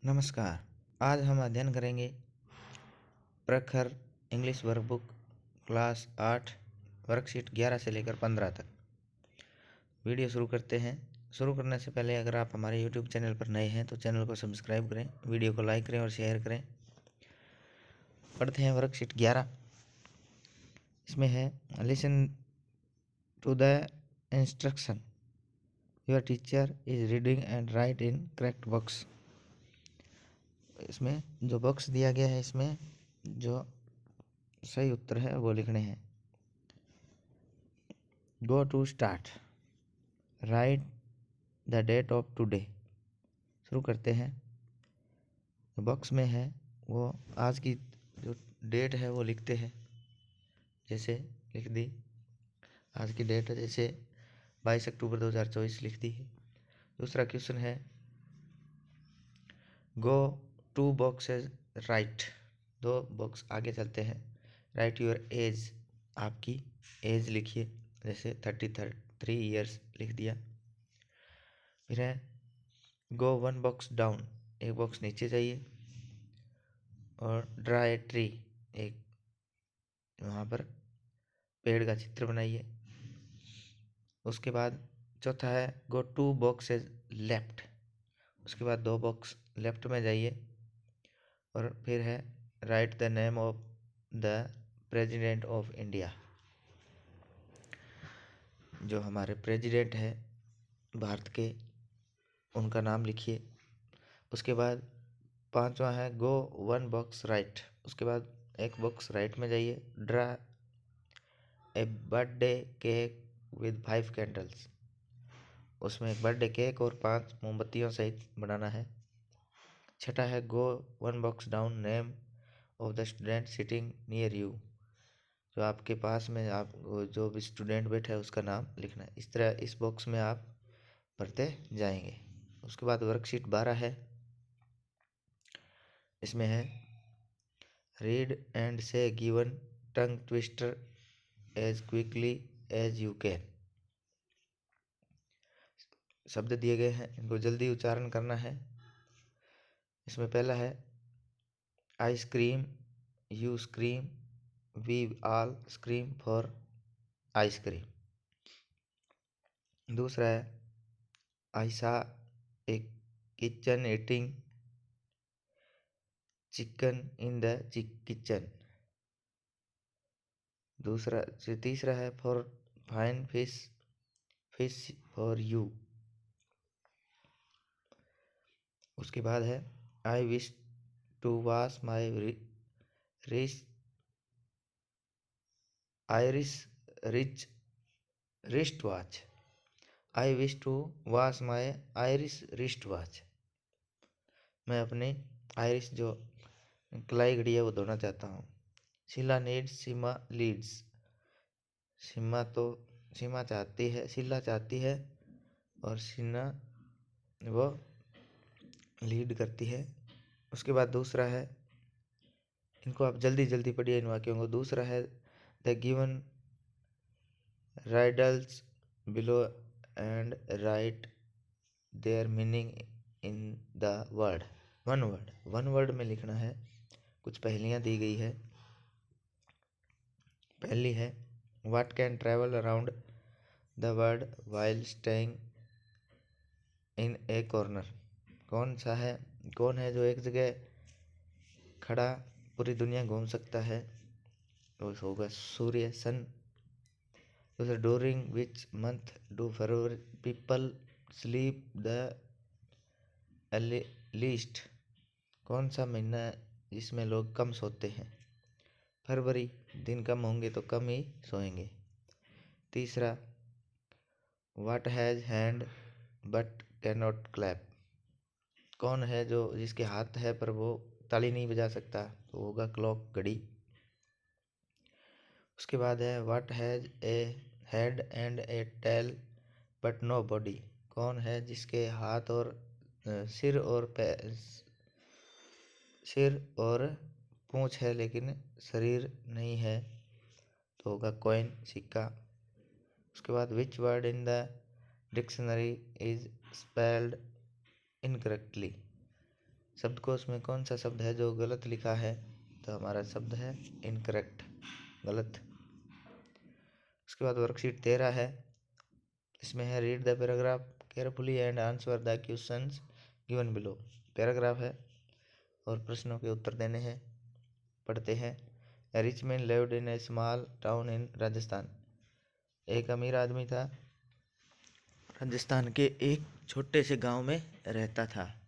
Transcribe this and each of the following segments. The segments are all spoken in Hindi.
नमस्कार। आज हम अध्ययन करेंगे प्रखर इंग्लिश वर्कबुक क्लास 8 वर्कशीट 11 से लेकर 15 तक। वीडियो शुरू करते हैं। शुरू करने से पहले अगर आप हमारे YouTube चैनल पर नए हैं तो चैनल को सब्सक्राइब करें, वीडियो को लाइक करें और शेयर करें। पढ़ते हैं वर्कशीट 11। इसमें है listen to the instruction, your teacher is reading and write in correct box. इसमें जो बॉक्स दिया गया है, इसमें जो सही उत्तर है वो लिखने हैं। Go to start, write the date of today. शुरू करते हैं। बॉक्स में है वो आज की जो डेट है वो लिखते हैं। जैसे लिख दी आज की डेट है, जैसे 22 अक्टूबर 2024 लिख दी है। दूसरा क्वेश्चन है go two boxes right, 2 box आगे चलते हैं। राइट योर एज, आपकी एज लिखिए, जैसे 33 ईयर्स लिख दिया। फिर है गो 1 बॉक्स डाउन, 1 बॉक्स नीचे जाइए और ड्रा ए ट्री, एक वहाँ पर पेड़ का चित्र बनाइए। उसके बाद चौथा है गो 2 बॉक्सेस लेफ्ट, उसके बाद 2 बॉक्स लेफ्ट में जाइए और फिर है right the name of the president of India, जो हमारे प्रेसिडेंट है भारत के, उनका नाम लिखिए। उसके बाद 5वां है गो 1 बॉक्स राइट, उसके बाद 1 बॉक्स राइट में जाइए। Draw a birthday cake with 5 candles, उसमें एक बर्थडे केक और 5 मोमबत्तियों सहित बनाना है। छठा है गो 1 box down, name of the student sitting near you, जो आपके पास में आप जो भी स्टूडेंट बैठा है उसका नाम लिखना है। इस तरह इस बॉक्स में आप भरते जाएंगे। उसके बाद वर्कशीट 12 है। इसमें है read and say given tongue twister as quickly as you can. शब्द दिए गए हैं, इनको जल्दी उच्चारण करना है। इसमें पहला है I scream, you scream, we all scream for ice cream. दूसरा है I saw a kitchen eating chicken in the kitchen. तीसरा है for fine fish, fish for you. उसके बाद है I wish to wash my rich wrist watch, I wish to wash my Irish wrist watch. मैं अपनी आयरिश जो कलाई घड़ी है वो धोना चाहता हूँ। शीला नीड्स, सीमा लीड्स, सीमा चाहती है, शीला चाहती है और सीना वो लीड करती है। उसके बाद दूसरा है, इनको आप जल्दी जल्दी पढ़िए इन वाक्यों को। दूसरा है the given riddles below and write their meaning in the word. One word में लिखना है। कुछ पहेलियाँ दी गई है। पहली है what can travel around the world while staying in A corner. कौन है जो एक जगह खड़ा पूरी दुनिया घूम सकता है, वो होगा सूर्य, सन। दूसरा during which month do February people sleep the least, कौन सा महीना है जिसमें लोग कम सोते हैं। फरवरी, दिन कम होंगे तो कम ही सोएंगे। तीसरा what has hand but can not clap, कौन है जो जिसके हाथ है पर वो ताली नहीं बजा सकता, तो होगा क्लॉक, घड़ी। उसके बाद है what has a head and a tail but no body, कौन है जिसके हाथ और सिर और पूंछ है लेकिन शरीर नहीं है, तो होगा कॉइन, सिक्का। उसके बाद which word in the dictionary is spelled incorrectly, शब्दकोश में कौन सा शब्द है जो गलत लिखा है? तो हमारा शब्द है इनकरेक्ट, गलत। उसके बाद वर्कशीट 13 है, इसमें है read the paragraph carefully and answer the questions given below. Paragraph है और प्रश्नों के उत्तर देने हैं। पढ़ते हैं। A rich man lived in a small town in Rajasthan. एक अमीर आदमी था, राजस्थान के एक छोटे से गांव में रहता था।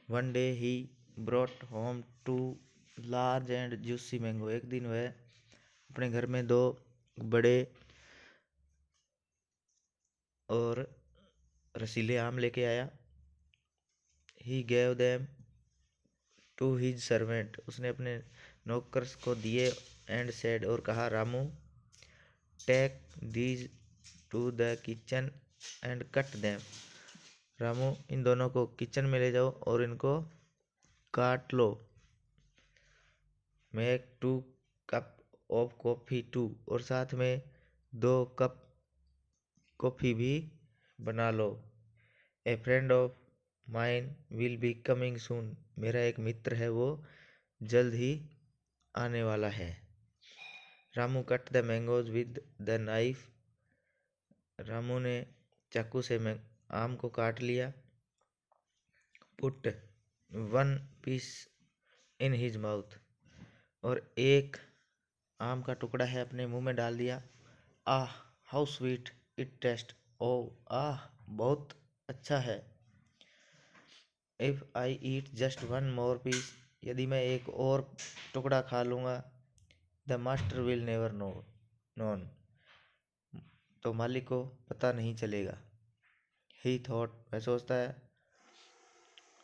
One day he brought home two large and juicy mango. एक दिन वह अपने घर में 2 बड़े और रसीले आम लेके आया। He gave them to his servant. उसने अपने नौकर को दिए। एंड सेड, और कहा, Ramu take these to the kitchen and cut them. Ramu, इन दोनों को किचन में ले जाओ और इनको काट लो। Make 2 cup of coffee too. और साथ में 2 कप कॉफ़ी भी बना लो। A friend of mine will be coming soon. मेरा एक मित्र है, वो जल्द ही आने वाला है। Ramu cut the mangoes with the knife. Ramu ने चाकू से आम को काट लिया। Put 1 piece in his mouth. और एक आम का टुकड़ा है अपने मुंह में डाल दिया। Ah how sweet it taste. Oh ah, बहुत अच्छा है। If I eat just 1 more piece. यदि मैं एक और टुकड़ा खा लूँगा, the master will never known. तो मालिक को पता नहीं चलेगा। ही थॉट, वह सोचता है।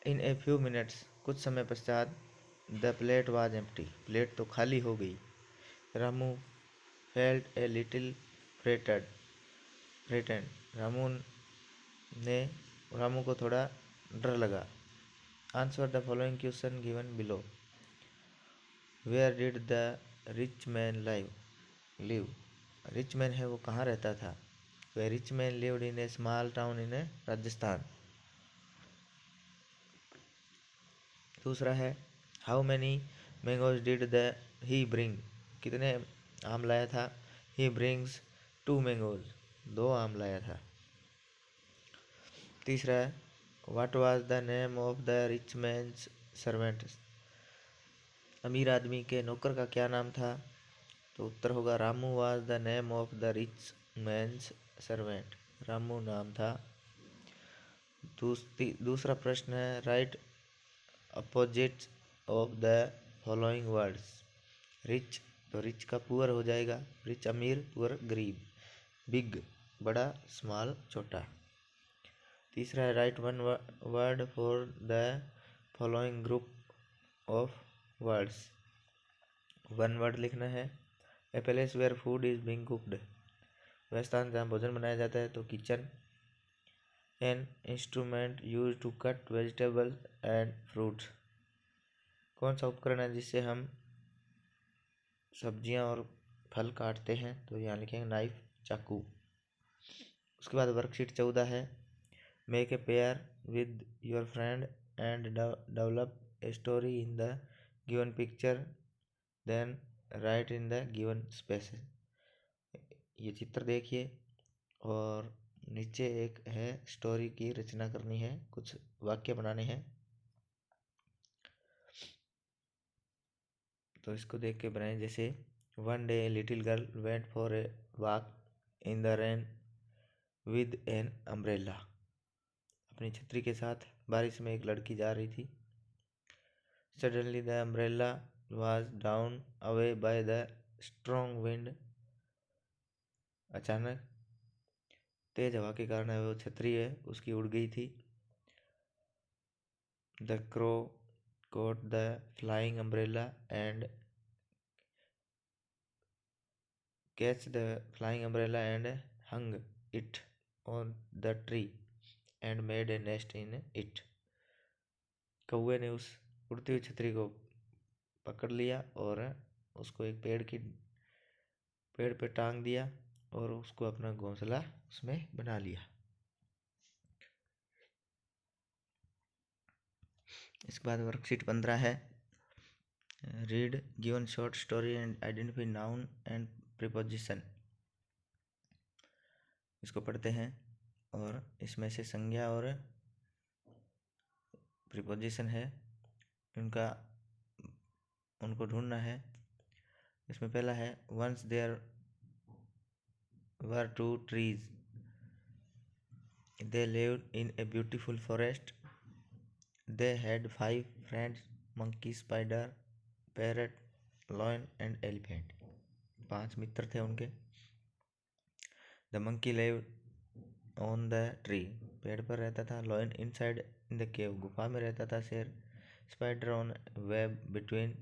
इन ए फ्यू मिनट्स, कुछ समय पश्चात, the plate was empty. Plate तो खाली हो गई। Ramu felt a little frightened. Ramu को थोड़ा डर लगा। Answer the following question given below. Where did the rich man live. Rich man है, वो कहाँ रहता था? The rich man lived in a small town in Rajasthan. दूसरा है, how many mangoes did he bring. कितने आम लाया था? He brings 2 mangoes. 2 आम लाया था। तीसरा है, what was the name of the rich mains servant. अमीर आदमी के नौकर का क्या नाम था? तो उत्तर होगा, Ramu was the name of the rich mains servant. Ramu नाम था। दूसरा प्रश्न है, right opposite of the following words. Rich, तो रिच का पुअर हो जाएगा। रिच अमीर, पुअर गरीब। बिग बड़ा, स्मॉल छोटा। तीसरा है, write 1 word for the following group of words. 1 word लिखना है। A place where food is being cooked. वह स्थान जहाँ भोजन बनाया जाता है, तो kitchen. An instrument use to cut vegetable and fruits. कौन सा उपकरण है जिससे हम सब्जियां और फल काटते हैं? तो यहाँ लिखेंगे नाइफ, चाकू। उसके बाद वर्कशीट 14 है, make a pair with your friend and develop a story in the given picture, then write in the given spaces. ये चित्र देखिए और नीचे एक है स्टोरी की रचना करनी है, कुछ वाक्य बनाने हैं। तो इसको देख के बनाएं। जैसे, one day little girl went for a walk in the rain with an umbrella. अपनी छतरी के साथ बारिश में एक लड़की जा रही थी। Suddenly the umbrella was down away by the strong wind. अचानक तेज हवा के कारण वो छतरी है उसकी उड़ गई थी। The crow caught the flying umbrella and hung it on the tree and made a nest in it. कौवे ने उस उड़ती हुई छतरी को पकड़ लिया और उसको एक पेड़ पे टांग दिया और उसको अपना घोंसला उसमें बना लिया। इसके बाद वर्कशीट 15 है, read given short story and identify noun and preposition. इसको पढ़ते हैं और इसमें से संज्ञा और प्रीपोजिशन है उनको ढूंढना है। इसमें पहला है, once there were 2 trees, they lived in a beautiful forest, they had 5 friends, monkey, spider, parrot, lion and elephant। 5 मित्र थे उनके। The monkey lived on the tree, पेड़ पर रहता था। lion inside in the cave, गुफा में रहता था शेर। spider on web between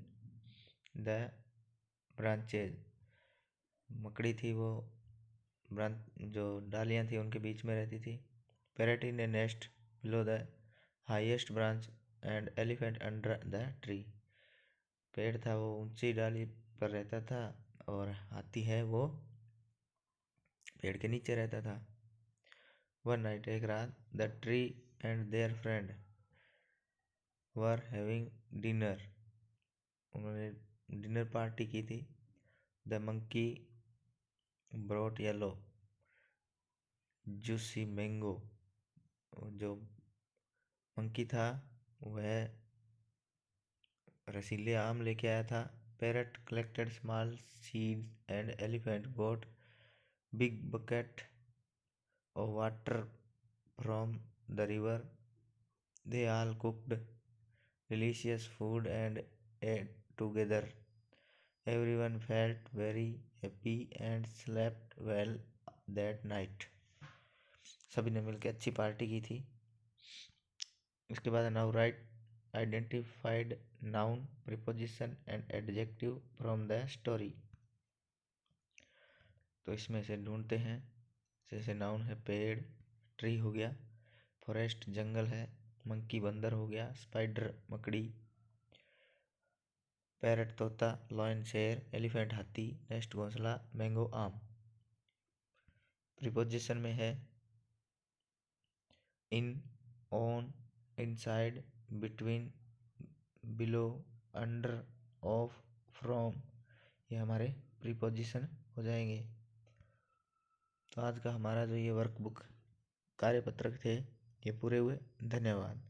the branches, मकड़ी थी वो जो डालियाँ थी उनके बीच में रहती थी। parrot in a nest below the highest branch and elephant under the tree, पेड़ था वो ऊंची डाली पर रहता था और हाथी है वो पेड़ के नीचे रहता था। One night, एक रात, the tree and their friend were having dinner, उन्होंने डिनर पार्टी की थी। The monkey brought yellow juicy mango, जो मंकी था वह रसीले आम लेके आया था। Parrot collected small seeds and elephant got big bucket of water from the river. They all cooked delicious food and ate together. Everyone felt very happy and slept well that night. सभी ने मिलकर अच्छी पार्टी की थी। इसके बाद now right identified noun, preposition and adjective from the story. तो इसमें से ढूंढते हैं। जैसे नाउन है पेड़, ट्री हो गया। फॉरेस्ट जंगल है। मंकी बंदर हो गया। स्पाइडर मकड़ी। पैरट तोता। लॉयन शेर। एलिफेंट हाथी। नेस्ट घोंसला। मैंगो आम। प्रीपोजिशन में है in, on, inside, between, below, under, of, from, ये हमारे प्रीपोजिशन हो जाएंगे। तो आज का हमारा जो ये वर्कबुक कार्यपत्रक थे ये पूरे हुए। धन्यवाद।